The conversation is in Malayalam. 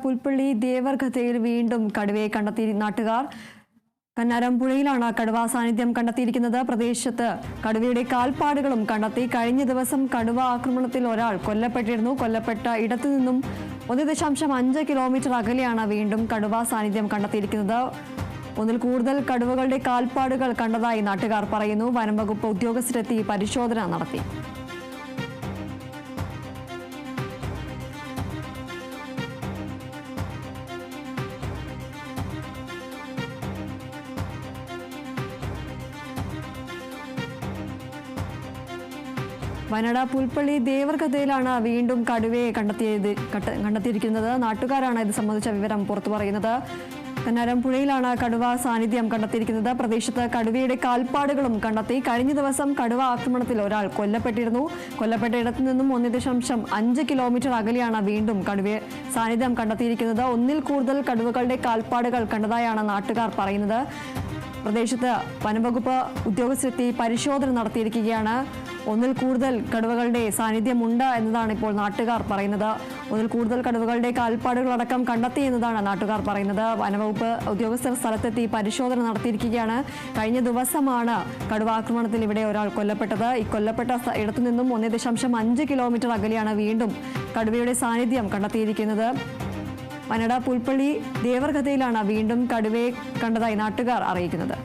പുൽപ്പള്ളി ദേവർഗതയിൽ വീണ്ടും കടുവയെ കണ്ടെത്തി നാട്ടുകാർ. കന്നാരംപുഴയിലാണ് കടുവ സാന്നിധ്യം കണ്ടെത്തിയിരിക്കുന്നത്. പ്രദേശത്ത് കടുവയുടെ കാൽപ്പാടുകളും കണ്ടെത്തി. കഴിഞ്ഞ ദിവസം കടുവ ആക്രമണത്തിൽ ഒരാൾ കൊല്ലപ്പെട്ടിരുന്നു. കൊല്ലപ്പെട്ട ഇടത്തു നിന്നും 1.5 കിലോമീറ്റർ അകലെയാണ് വീണ്ടും കടുവ സാന്നിധ്യം കണ്ടെത്തിയിരിക്കുന്നത്. ഒന്നിൽ കൂടുതൽ കടുവകളുടെ കാൽപ്പാടുകൾ കണ്ടതായി നാട്ടുകാർ പറയുന്നു. വനംവകുപ്പ് ഉദ്യോഗസ്ഥരെത്തി പരിശോധന നടത്തി. വയനാട് പുൽപ്പള്ളി ദേവർഗതയിലാണ് വീണ്ടും കടുവയെ കണ്ടെത്തിയിരിക്കുന്നത്. നാട്ടുകാരാണ് ഇത് സംബന്ധിച്ച വിവരം പുറത്തു പറയുന്നത്. കന്നാരംപുഴയിലാണ് കടുവ സാന്നിധ്യം കണ്ടെത്തിയിരിക്കുന്നത്. പ്രദേശത്ത് കടുവയുടെ കാൽപ്പാടുകളും കണ്ടെത്തി. കഴിഞ്ഞ ദിവസം കടുവ ആക്രമണത്തിൽ ഒരാൾ കൊല്ലപ്പെട്ടിരുന്നു. കൊല്ലപ്പെട്ട ഇടത്തു നിന്നും 1.5 കിലോമീറ്റർ അകലെയാണ് വീണ്ടും കടുവയെ സാന്നിധ്യം കണ്ടെത്തിയിരിക്കുന്നത്. ഒന്നിൽ കൂടുതൽ കടുവകളുടെ കാൽപ്പാടുകൾ കണ്ടതായാണ് നാട്ടുകാർ പറയുന്നത്. പ്രദേശത്ത് വനംവകുപ്പ് ഉദ്യോഗസ്ഥരെത്തി പരിശോധന നടത്തിയിരിക്കുകയാണ്. ഒന്നിൽ കൂടുതൽ കടുവകളുടെ സാന്നിധ്യമുണ്ട് എന്നതാണ് ഇപ്പോൾ നാട്ടുകാർ പറയുന്നത്. ഒന്നിൽ കൂടുതൽ കടുവകളുടെ കാൽപ്പാടുകളടക്കം കണ്ടെത്തി എന്നതാണ് നാട്ടുകാർ പറയുന്നത്. വനംവകുപ്പ് ഉദ്യോഗസ്ഥർ സ്ഥലത്തെത്തി പരിശോധന നടത്തിയിരിക്കുകയാണ്. കഴിഞ്ഞ ദിവസമാണ് കടുവാക്രമണത്തിൽ ഇവിടെ ഒരാൾ കൊല്ലപ്പെട്ടത്. ഈ കൊല്ലപ്പെട്ട ഇടത്തു നിന്നും 1.5 കിലോമീറ്റർ അകലെയാണ് വീണ്ടും കടുവയുടെ സാന്നിധ്യം കണ്ടെത്തിയിരിക്കുന്നത്. വയനാട് പുൽപ്പള്ളി ദേവർഗതയിലാണ് വീണ്ടും കടുവയെ കണ്ടതായി നാട്ടുകാർ അറിയിക്കുന്നത്.